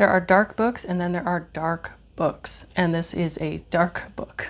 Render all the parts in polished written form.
There are dark books and then there are dark books, and this is a dark book.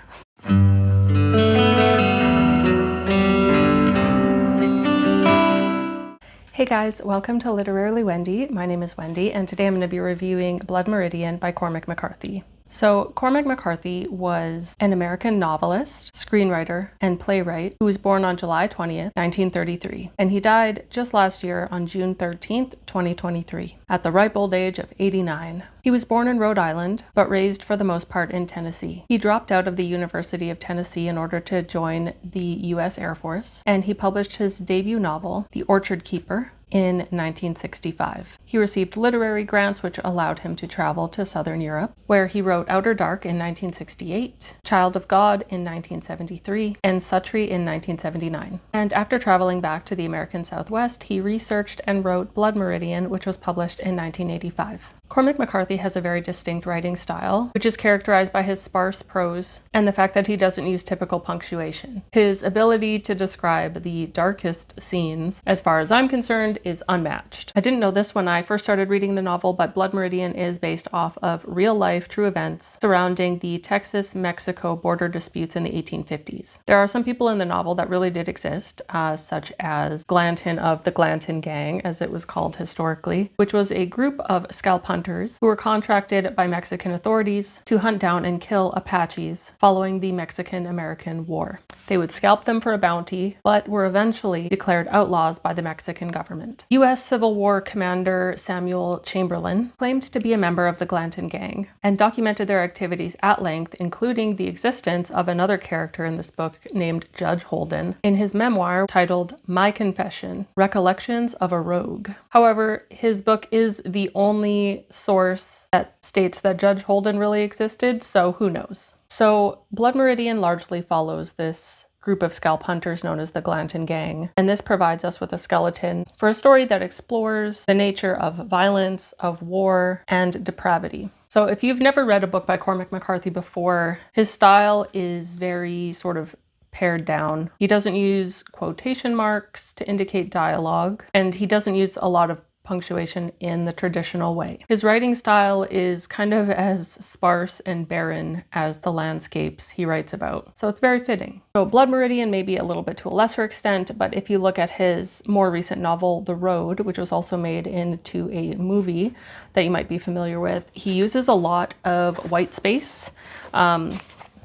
Hey guys, welcome to Literarily Wendy. My name is Wendy, and today I'm going to be reviewing Blood Meridian by Cormac McCarthy. So Cormac McCarthy was an American novelist, screenwriter, and playwright who was born on July 20th, 1933, and he died just last year on June 13th, 2023, at the ripe old age of 89. He was born in Rhode Island, but raised for the most part in Tennessee. He dropped out of the University of Tennessee in order to join the U.S. Air Force, and he published his debut novel, The Orchard Keeper, in 1965. He received literary grants which allowed him to travel to Southern Europe, where he wrote Outer Dark in 1968, Child of God in 1973, and Suttree in 1979. And after traveling back to the American Southwest, he researched and wrote Blood Meridian, which was published in 1985. Cormac McCarthy has a very distinct writing style, which is characterized by his sparse prose and the fact that he doesn't use typical punctuation. His ability to describe the darkest scenes, as far as I'm concerned, is unmatched. I didn't know this when I first started reading the novel, but Blood Meridian is based off of real-life true events surrounding the Texas-Mexico border disputes in the 1850s. There are some people in the novel that really did exist, such as Glanton of the Glanton Gang, as it was called historically, which was a group of scalp hunters who were contracted by Mexican authorities to hunt down and kill Apaches following the Mexican-American War. They would scalp them for a bounty, but were eventually declared outlaws by the Mexican government. U.S. Civil War Commander Samuel Chamberlain claimed to be a member of the Glanton Gang and documented their activities at length, including the existence of another character in this book named Judge Holden, in his memoir titled My Confession, Recollections of a Rogue. However, his book is the only source that states that Judge Holden really existed, so who knows? So Blood Meridian largely follows this group of scalp hunters known as the Glanton Gang, and this provides us with a skeleton for a story that explores the nature of violence, of war, and depravity. So if you've never read a book by Cormac McCarthy before, his style is very sort of pared down. He doesn't use quotation marks to indicate dialogue, and he doesn't use a lot of punctuation in the traditional way. His writing style is kind of as sparse and barren as the landscapes he writes about, so it's very fitting. So Blood Meridian maybe a little bit to a lesser extent, but if you look at his more recent novel, The Road, which was also made into a movie that you might be familiar with, he uses a lot of white space.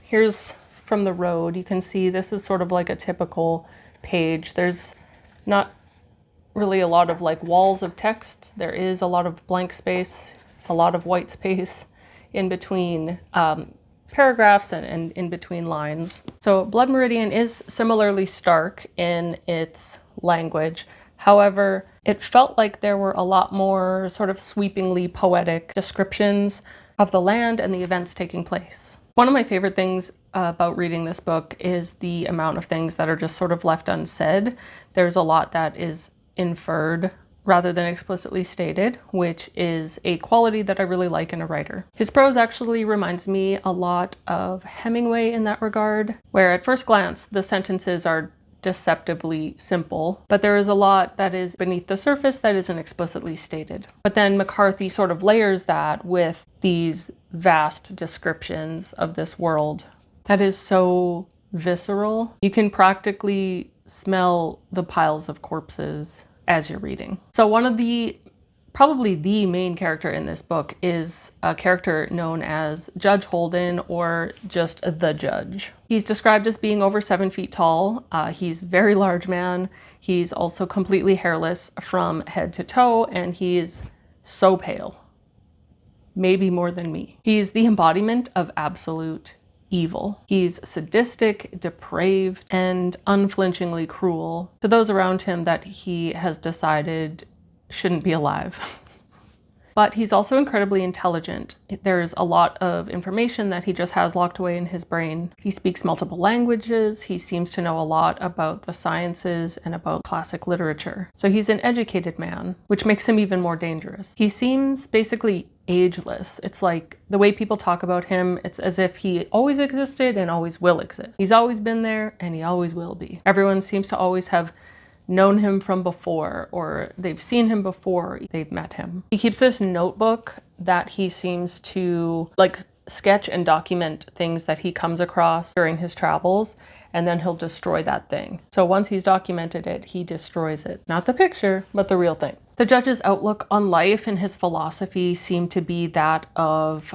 Here's from The Road. You can see this is sort of like a typical page. There's not really a lot of like walls of text. There is a lot of blank space, a lot of white space in between paragraphs and in between lines. So Blood Meridian is similarly stark in its language. However, it felt like there were a lot more sort of sweepingly poetic descriptions of the land and the events taking place. One of my favorite things about reading this book is the amount of things that are just sort of left unsaid. There's a lot that is inferred rather than explicitly stated, which is a quality that I really like in a writer. His prose actually reminds me a lot of Hemingway in that regard, where at first glance the sentences are deceptively simple, but there is a lot that is beneath the surface that isn't explicitly stated. But then McCarthy sort of layers that with these vast descriptions of this world that is so visceral. You can practically smell the piles of corpses as you're reading. So one of the, probably the main character in this book is a character known as Judge Holden, or just the Judge. He's described as being over 7 feet tall. He's a very large man. He's also completely hairless from head to toe, and he's so pale. Maybe more than me. He's the embodiment of absolute evil. He's sadistic, depraved, and unflinchingly cruel to those around him that he has decided shouldn't be alive. But he's also incredibly intelligent. There's a lot of information that he just has locked away in his brain. He speaks multiple languages. He seems to know a lot about the sciences and about classic literature. So he's an educated man, which makes him even more dangerous. He seems basically ageless. It's like the way people talk about him, it's as if he always existed and always will exist. He's always been there and he always will be. Everyone seems to always have known him from before, or they've seen him before, they've met him. He keeps this notebook that he seems to like sketch and document things that he comes across during his travels, and then he'll destroy that thing. So once he's documented it, he destroys it. Not the picture, but the real thing. The judge's outlook on life and his philosophy seemed to be that of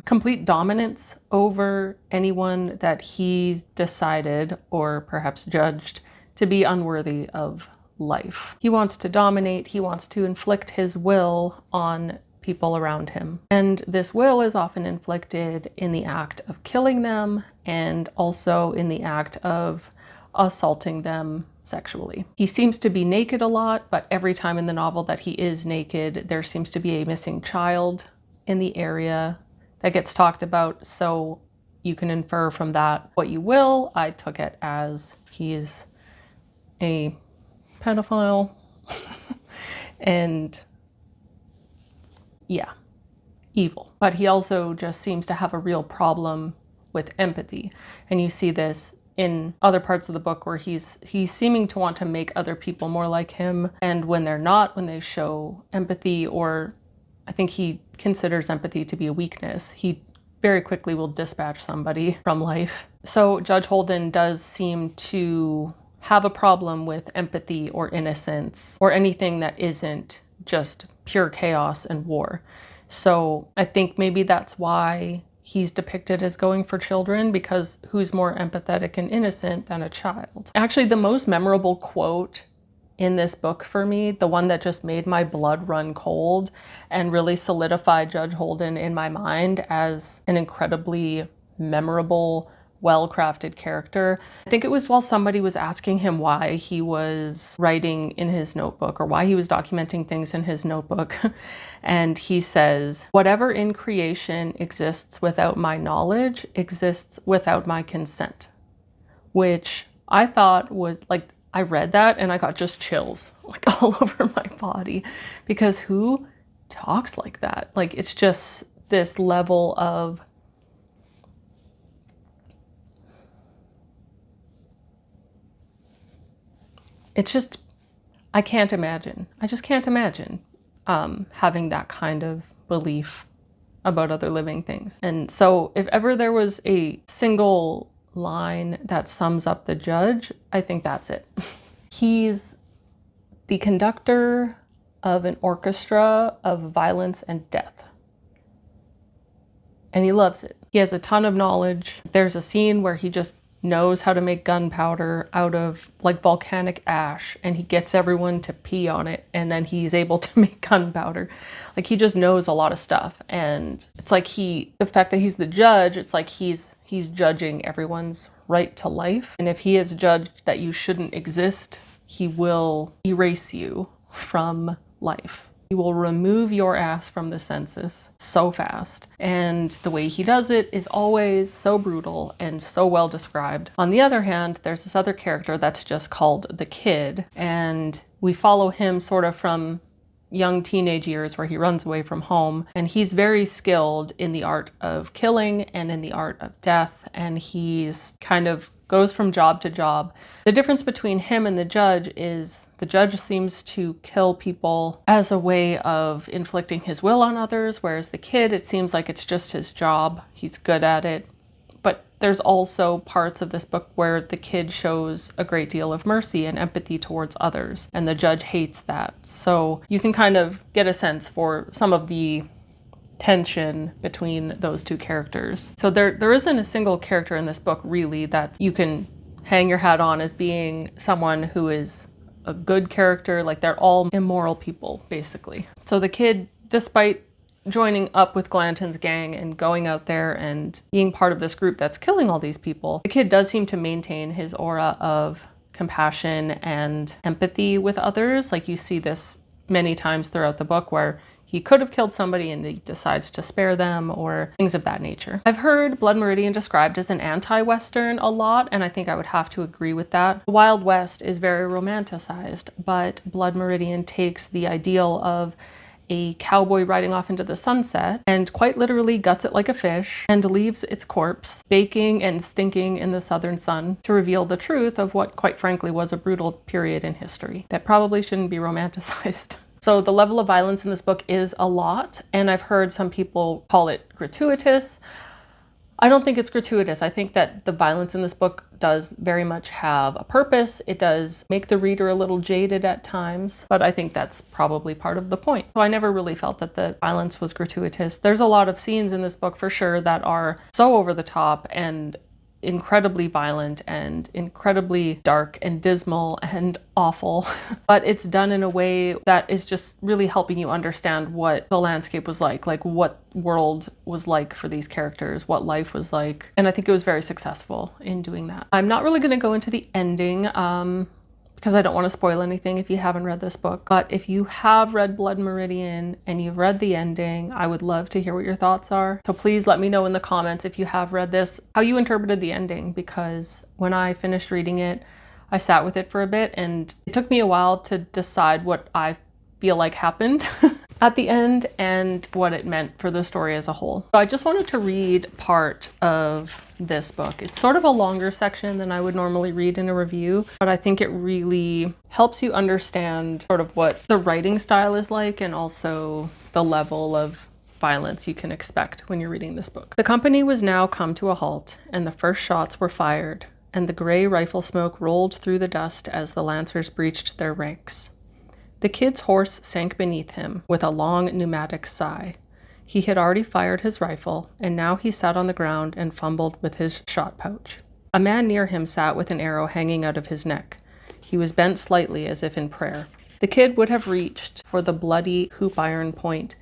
complete dominance over anyone that he decided, or perhaps judged, to be unworthy of life. He wants to dominate, he wants to inflict his will on people around him. And this will is often inflicted in the act of killing them and also in the act of assaulting them sexually. He seems to be naked a lot, but every time in the novel that he is naked, there seems to be a missing child in the area that gets talked about. So you can infer from that what you will. I took it as he's a pedophile and yeah, evil. But he also just seems to have a real problem with empathy. And you see this in other parts of the book where he's seeming to want to make other people more like him. And when they're not, when they show empathy, or I think he considers empathy to be a weakness, he very quickly will dispatch somebody from life. So Judge Holden does seem to have a problem with empathy or innocence or anything that isn't just pure chaos and war. So I think maybe that's why he's depicted as going for children, because who's more empathetic and innocent than a child? Actually, the most memorable quote in this book for me, the one that just made my blood run cold and really solidified Judge Holden in my mind as an incredibly memorable, well-crafted character. I think it was while somebody was asking him why he was writing in his notebook, or why he was documenting things in his notebook. And he says, "Whatever in creation exists without my knowledge exists without my consent," which I thought was like, I read that and I got just chills like all over my body, because who talks like that? Like, it's just this level of it's just, I can't imagine. I just can't imagine having that kind of belief about other living things. And so if ever there was a single line that sums up the judge, I think that's it. He's the conductor of an orchestra of violence and death. And he loves it. He has a ton of knowledge. There's a scene where he just knows how to make gunpowder out of like volcanic ash, and he gets everyone to pee on it, and then he's able to make gunpowder. Like, he just knows a lot of stuff. And it's like the fact that he's the judge, it's like he's judging everyone's right to life. And if he has judged that you shouldn't exist, he will erase you from life. He will remove your ass from the census so fast. And the way he does it is always so brutal and so well described. On the other hand, there's this other character that's just called the Kid, and we follow him sort of from young teenage years where he runs away from home, and he's very skilled in the art of killing and in the art of death, and he's kind of goes from job to job. The difference between him and the judge is the judge seems to kill people as a way of inflicting his will on others, whereas the Kid, it seems like it's just his job. He's good at it. But there's also parts of this book where the Kid shows a great deal of mercy and empathy towards others, and the judge hates that. So you can kind of get a sense for some of the tension between those two characters. So there isn't a single character in this book really that you can hang your hat on as being someone who is a good character. Like, they're all immoral people, basically. So the Kid, despite joining up with Glanton's gang and going out there and being part of this group that's killing all these people, the Kid does seem to maintain his aura of compassion and empathy with others. Like, you see this many times throughout the book where he could have killed somebody and he decides to spare them, or things of that nature. I've heard Blood Meridian described as an anti-Western a lot, and I think I would have to agree with that. The Wild West is very romanticized, but Blood Meridian takes the ideal of a cowboy riding off into the sunset and quite literally guts it like a fish and leaves its corpse baking and stinking in the southern sun to reveal the truth of what, quite frankly, was a brutal period in history that probably shouldn't be romanticized. So the level of violence in this book is a lot, and I've heard some people call it gratuitous. I don't think it's gratuitous. I think that the violence in this book does very much have a purpose. It does make the reader a little jaded at times, but I think that's probably part of the point. So I never really felt that the violence was gratuitous. There's a lot of scenes in this book for sure that are so over the top and incredibly violent and incredibly dark and dismal and awful, but it's done in a way that is just really helping you understand what the landscape was like what world was like for these characters, what life was like. And I think it was very successful in doing that. I'm not really going to go into the ending because I don't want to spoil anything if you haven't read this book. But if you have read Blood Meridian and you've read the ending, I would love to hear what your thoughts are. So please let me know in the comments if you have read this, how you interpreted the ending, because when I finished reading it, I sat with it for a bit and it took me a while to decide what I feel like happened at the end and what it meant for the story as a whole. So I just wanted to read part of this book. It's sort of a longer section than I would normally read in a review, but I think it really helps you understand sort of what the writing style is like and also the level of violence you can expect when you're reading this book. The company was now come to a halt, and the first shots were fired, and the gray rifle smoke rolled through the dust as the lancers breached their ranks. The kid's horse sank beneath him with a long pneumatic sigh. He had already fired his rifle, and now he sat on the ground and fumbled with his shot pouch. A man near him sat with an arrow hanging out of his neck. He was bent slightly as if in prayer. The kid would have reached for the bloody hoop iron point,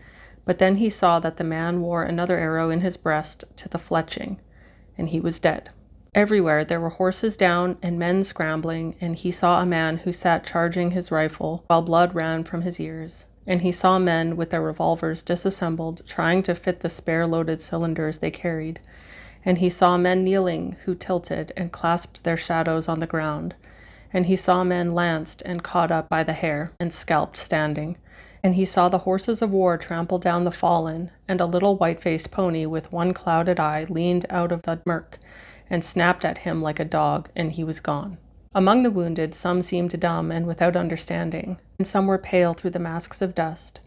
but then he saw that the man wore another arrow in his breast to the fletching, and he was dead. Everywhere there were horses down and men scrambling, and he saw a man who sat charging his rifle while blood ran from his ears. And he saw men with their revolvers disassembled, trying to fit the spare-loaded cylinders they carried. And he saw men kneeling who tilted and clasped their shadows on the ground. And he saw men lanced and caught up by the hair and scalped standing. And he saw the horses of war trample down the fallen, and a little white-faced pony with one clouded eye leaned out of the murk and snapped at him like a dog, and he was gone. Among the wounded, some seemed dumb and without understanding, and some were pale through the masks of dust,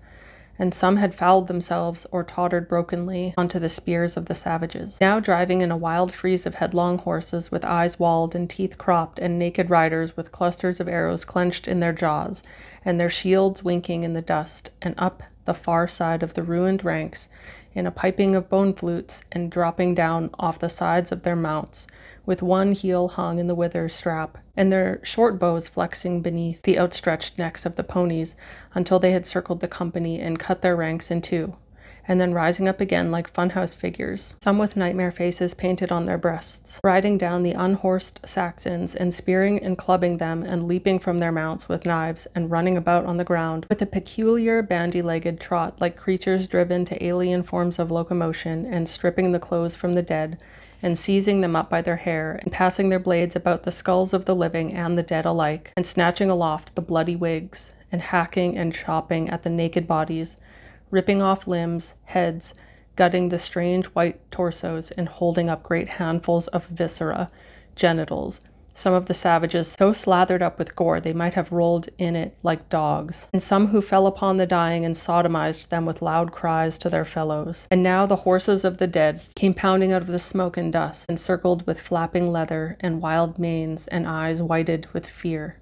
and some had fouled themselves or tottered brokenly onto the spears of the savages, now driving in a wild freeze of headlong horses with eyes walled and teeth cropped, and naked riders with clusters of arrows clenched in their jaws, and their shields winking in the dust, and up the far side of the ruined ranks, in a piping of bone flutes, and dropping down off the sides of their mounts, with one heel hung in the wither strap, and their short bows flexing beneath the outstretched necks of the ponies until they had circled the company and cut their ranks in two, and then rising up again like funhouse figures, some with nightmare faces painted on their breasts, riding down the unhorsed Saxons and spearing and clubbing them and leaping from their mounts with knives and running about on the ground with a peculiar bandy-legged trot like creatures driven to alien forms of locomotion, and stripping the clothes from the dead and seizing them up by their hair and passing their blades about the skulls of the living and the dead alike, and snatching aloft the bloody wigs and hacking and chopping at the naked bodies, ripping off limbs, heads, gutting the strange white torsos, and holding up great handfuls of viscera, genitals, some of the savages so slathered up with gore they might have rolled in it like dogs, and some who fell upon the dying and sodomized them with loud cries to their fellows. And now the horses of the dead came pounding out of the smoke and dust, encircled with flapping leather and wild manes and eyes whited with fear,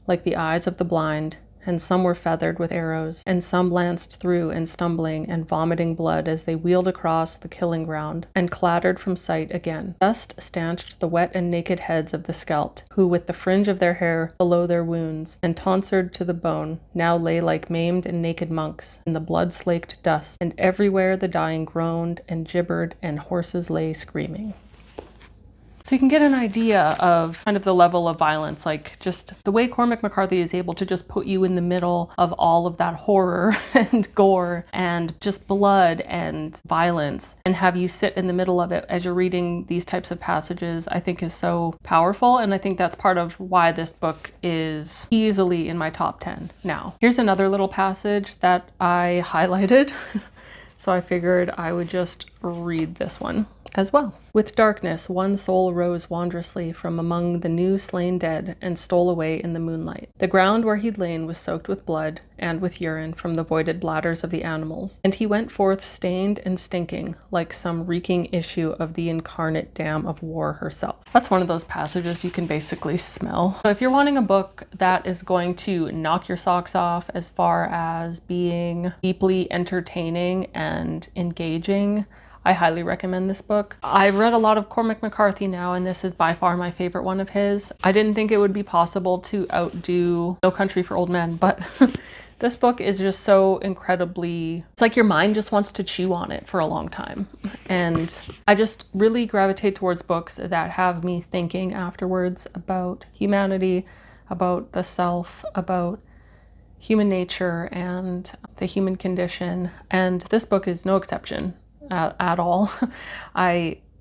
like the eyes of the blind, and some were feathered with arrows, and some lanced through and stumbling and vomiting blood as they wheeled across the killing ground, and clattered from sight again. Dust stanched the wet and naked heads of the scalped, who with the fringe of their hair below their wounds, and tonsured to the bone, now lay like maimed and naked monks in the blood-slaked dust, and everywhere the dying groaned and gibbered, and horses lay screaming. So you can get an idea of kind of the level of violence, like just the way Cormac McCarthy is able to just put you in the middle of all of that horror and gore and just blood and violence, and have you sit in the middle of it as you're reading these types of passages, I think is so powerful. And I think that's part of why this book is easily in my top 10 now. Here's another little passage that I highlighted. So I figured I would just read this one. as well. With darkness, one soul rose wondrously from among the new slain dead and stole away in the moonlight. The ground where he'd lain was soaked with blood and with urine from the voided bladders of the animals, and he went forth stained and stinking like some reeking issue of the incarnate dam of war herself. That's one of those passages you can basically smell. So if you're wanting a book that is going to knock your socks off as far as being deeply entertaining and engaging, I highly recommend this book. I've read a lot of Cormac McCarthy now, and this is by far my favorite one of his. I didn't think it would be possible to outdo No Country for Old Men, but this book is just so incredibly, it's like your mind just wants to chew on it for a long time. And I just really gravitate towards books that have me thinking afterwards about humanity, about the self, about human nature and the human condition. And this book is no exception. At all.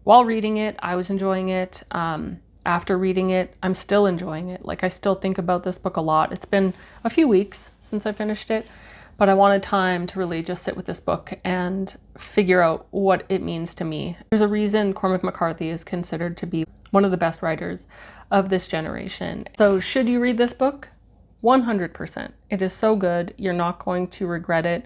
While reading it, I was enjoying it. After reading it, I'm still enjoying it. Like, I still think about this book a lot. It's been a few weeks since I finished it, but I wanted time to really just sit with this book and figure out what it means to me. There's a reason Cormac McCarthy is considered to be one of the best writers of this generation. So should you read this book? 100%. It is so good. You're not going to regret it.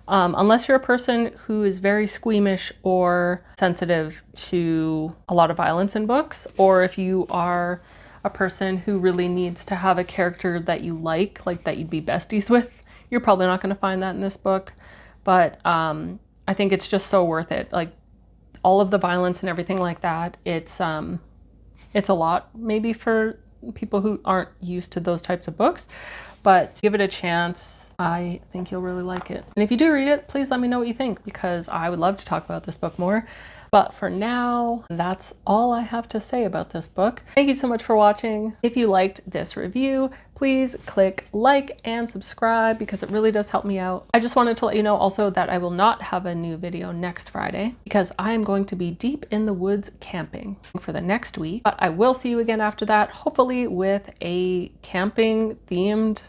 Unless you're a person who is very squeamish or sensitive to a lot of violence in books, or if you are a person who really needs to have a character that you like that you'd be besties with, you're probably not going to find that in this book. But I think it's just so worth it. Like, all of the violence and everything like that, it's a lot maybe for people who aren't used to those types of books, but give it a chance. I think you'll really like it. And if you do read it, please let me know what you think, because I would love to talk about this book more. But for now, that's all I have to say about this book. Thank you so much for watching. If you liked this review, please click like and subscribe, because it really does help me out. I just wanted to let you know also that I will not have a new video next Friday, because I am going to be deep in the woods camping for the next week. But I will see you again after that, hopefully with a camping themed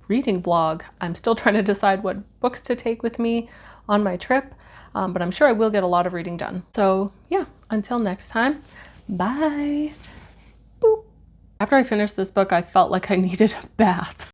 reading vlog. I'm still trying to decide what books to take with me on my trip, but I'm sure I will get a lot of reading done. So yeah, until next time, bye. Boop. After I finished this book, I felt like I needed a bath.